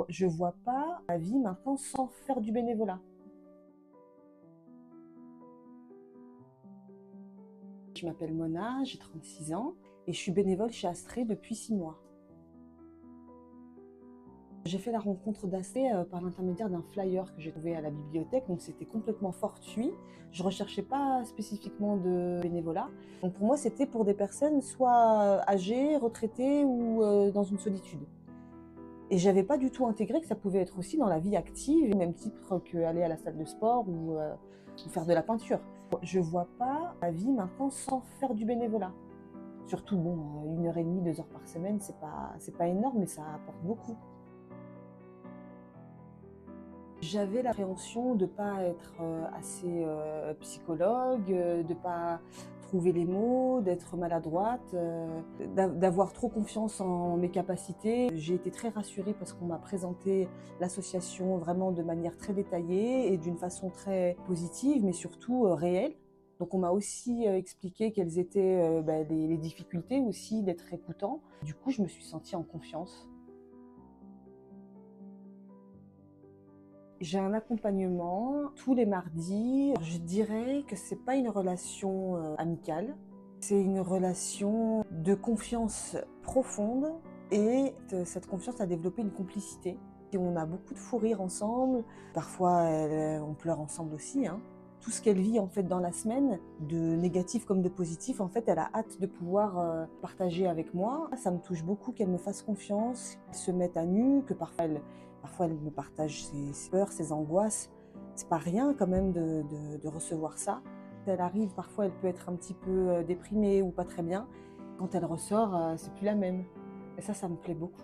Je ne vois pas ma vie maintenant sans faire du bénévolat. Je m'appelle Mona, j'ai 36 ans et je suis bénévole chez Astrée depuis 6 mois. J'ai fait la rencontre d'Astrée par l'intermédiaire d'un flyer que j'ai trouvé à la bibliothèque, donc c'était complètement fortuit. Je ne recherchais pas spécifiquement de bénévolat. Donc pour moi, c'était pour des personnes soit âgées, retraitées ou dans une solitude. Et j'avais pas du tout intégré que ça pouvait être aussi dans la vie active, au même titre qu'aller à la salle de sport ou faire de la peinture. Je vois pas ma vie maintenant sans faire du bénévolat. Surtout, bon, 1h30, 2 heures par semaine, c'est pas énorme, mais ça apporte beaucoup. J'avais l'appréhension de ne pas être assez psychologue, de ne pas trouver les mots, d'être maladroite, d'avoir trop confiance en mes capacités. J'ai été très rassurée parce qu'on m'a présenté l'association vraiment de manière très détaillée et d'une façon très positive, mais surtout réelle. Donc on m'a aussi expliqué quelles étaient les difficultés aussi d'être écoutant. Du coup, je me suis sentie en confiance. J'ai un accompagnement tous les mardis. Je dirais que c'est pas une relation amicale, c'est une relation de confiance profonde et cette confiance a développé une complicité. Et on a beaucoup de fou rire ensemble, parfois on pleure ensemble aussi, hein. Tout ce qu'elle vit en fait dans la semaine, de négatif comme de positif, en fait, elle a hâte de pouvoir partager avec moi. Ça me touche beaucoup qu'elle me fasse confiance, qu'elle se mette à nu, que parfois elle me partage ses peurs, ses angoisses. C'est pas rien quand même de recevoir ça. Elle arrive, parfois elle peut être un petit peu déprimée ou pas très bien. Quand elle ressort, c'est plus la même. Et ça me plaît beaucoup.